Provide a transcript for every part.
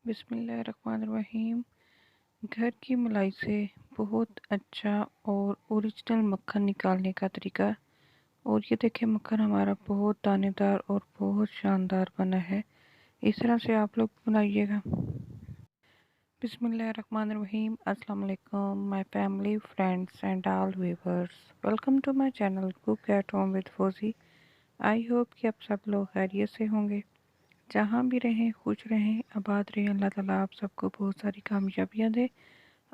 बिस्मिल्लाहिर्रहमानिर्रहीम। घर की मलाई से बहुत अच्छा और ओरिजिनल मक्खन निकालने का तरीका। और ये देखिए, मक्खन हमारा बहुत दानेदार और बहुत शानदार बना है। इस तरह से आप लोग बनाइएगा। बिस्मिल्लाहिर्रहमानिर्रहीम। अस्सलाम वालेकुम my family, friends and all viewers. Welcome to my channel cook at home with Fauji. I hope कि आप सब लोग खैरियत से होंगे। जहाँ भी रहें खुश रहें, आबाद रहें। अल्लाह ताला आप सबको बहुत सारी कामयाबियाँ दे,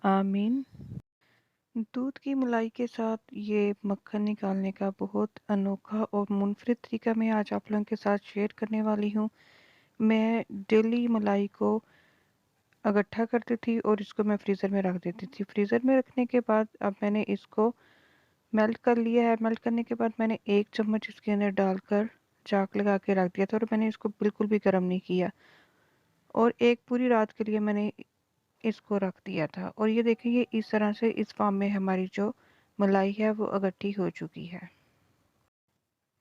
आमीन। दूध की मलाई के साथ ये मक्खन निकालने का बहुत अनोखा और मुनफरिद तरीका मैं आज आप लोगों के साथ शेयर करने वाली हूँ। मैं डेली मलाई को इकट्ठा करती थी और इसको मैं फ्रीज़र में रख देती थी। फ्रीज़र में रखने के बाद अब मैंने इसको मेल्ट कर लिया है। मेल्ट करने के बाद मैंने 1 चम्मच इसके अंदर डालकर चाक लगा के रख दिया था और मैंने इसको बिल्कुल भी गर्म नहीं किया। और एक पूरी रात के लिए मैंने इसको रख दिया था। और ये देखिए, इस तरह से इस फॉर्म में हमारी जो मलाई है वो इकट्ठी हो चुकी है।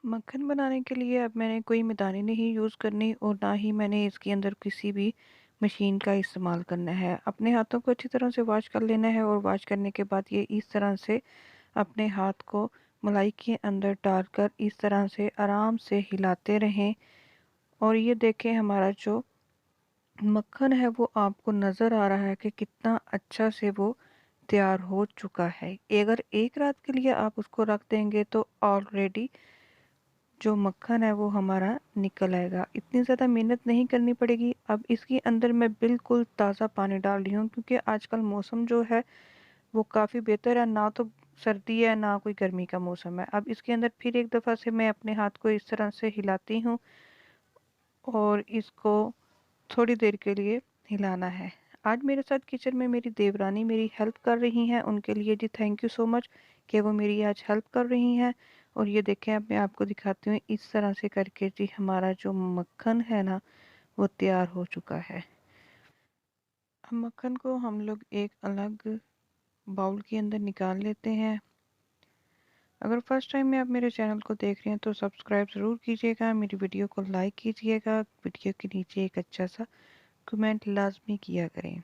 मक्खन बनाने के लिए अब मैंने कोई मैदानी नहीं यूज़ करनी और ना ही मैंने इसके अंदर किसी भी मशीन का इस्तेमाल करना है। अपने हाथों को अच्छी तरह से वॉश कर लेना है और वॉश करने के बाद ये इस तरह से अपने हाथ को मलाई के अंदर डालकर इस तरह से आराम से हिलाते रहें। और ये देखें, हमारा जो मक्खन है वो आपको नज़र आ रहा है कि कितना अच्छा से वो तैयार हो चुका है। अगर एक रात के लिए आप उसको रख देंगे तो ऑलरेडी जो मक्खन है वो हमारा निकल आएगा। इतनी ज़्यादा मेहनत नहीं करनी पड़ेगी। अब इसके अंदर मैं बिल्कुल ताज़ा पानी डाल रही हूँ क्योंकि आजकल मौसम जो है वो काफ़ी बेहतर है, ना तो सर्दी है ना कोई गर्मी का मौसम है। अब इसके अंदर फिर एक दफ़ा से मैं अपने हाथ को इस तरह से हिलाती हूँ और इसको थोड़ी देर के लिए हिलाना है। आज मेरे साथ किचन में मेरी देवरानी मेरी हेल्प कर रही हैं। उनके लिए जी थैंक यू सो मच कि वो मेरी आज हेल्प कर रही हैं। और ये देखें, अब मैं आपको दिखाती हूँ इस तरह से करके जी हमारा जो मक्खन है ना वो तैयार हो चुका है। अब मक्खन को हम लोग एक अलग बाउल के अंदर निकाल लेते हैं। अगर फर्स्ट टाइम में आप मेरे चैनल को देख रहे हैं तो सब्सक्राइब ज़रूर कीजिएगा, मेरी वीडियो को लाइक कीजिएगा, वीडियो के नीचे एक अच्छा सा कमेंट लाजमी किया करें।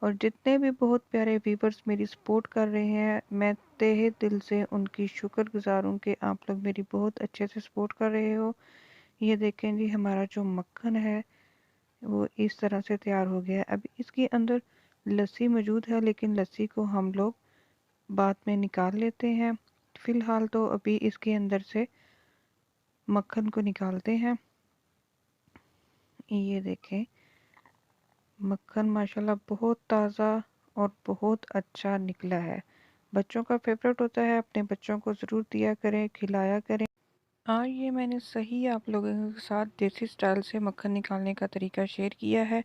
और जितने भी बहुत प्यारे व्यूवर्स मेरी सपोर्ट कर रहे हैं, मैं तहे दिल से उनकी शुक्रगुजार हूँ कि आप लोग मेरी बहुत अच्छे से सपोर्ट कर रहे हो। ये देखें जी, हमारा जो मक्खन है वो इस तरह से तैयार हो गया है। अब इसके अंदर लस्सी मौजूद है, लेकिन लस्सी को हम लोग बाद में निकाल लेते हैं। फ़िलहाल तो अभी इसके अंदर से मक्खन को निकालते हैं। ये देखें, मक्खन माशाल्लाह बहुत ताज़ा और बहुत अच्छा निकला है। बच्चों का फेवरेट होता है, अपने बच्चों को ज़रूर दिया करें, खिलाया करें। आज ये मैंने सही आप लोगों के साथ देसी स्टाइल से मक्खन निकालने का तरीका शेयर किया है।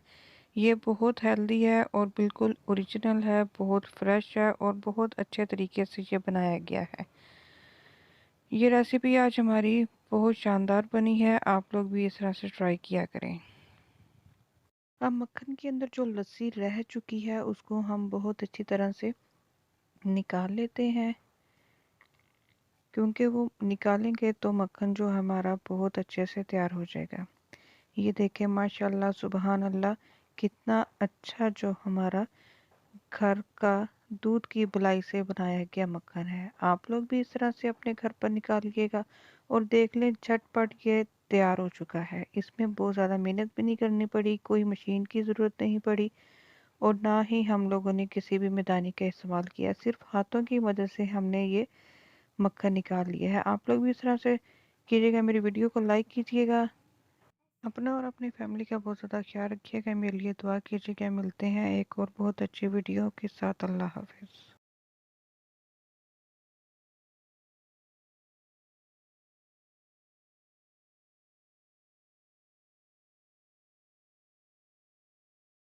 ये बहुत हेल्दी है और बिल्कुल ओरिजिनल है, बहुत फ्रेश है और बहुत अच्छे तरीके से ये बनाया गया है। ये रेसिपी आज हमारी बहुत शानदार बनी है, आप लोग भी इस तरह से ट्राई किया करें। अब मक्खन के अंदर जो लस्सी रह चुकी है उसको हम बहुत अच्छी तरह से निकाल लेते हैं, क्योंकि वो निकालेंगे तो मक्खन जो हमारा बहुत अच्छे से तैयार हो जाएगा। ये देखें, माशाल्लाह सुबहान अल्लाह, कितना अच्छा जो हमारा घर का दूध की बुलाई से बनाया गया मक्खन है। आप लोग भी इस तरह से अपने घर पर निकालिएगा और देख लें, झटपट ये तैयार हो चुका है। इसमें बहुत ज़्यादा मेहनत भी नहीं करनी पड़ी, कोई मशीन की ज़रूरत नहीं पड़ी और ना ही हम लोगों ने किसी भी मैदानी का इस्तेमाल किया। सिर्फ हाथों की मदद से हमने ये मक्खन निकाल लिया है। आप लोग भी इस तरह से कीजिएगा। मेरी वीडियो को लाइक कीजिएगा, अपना और अपनी फैमिली का बहुत ज़्यादा ख्याल रखिएगा, मेरे लिए दुआ कीजिएगा। मिलते हैं एक और बहुत अच्छी वीडियो के साथ। अल्लाह हाफिज़।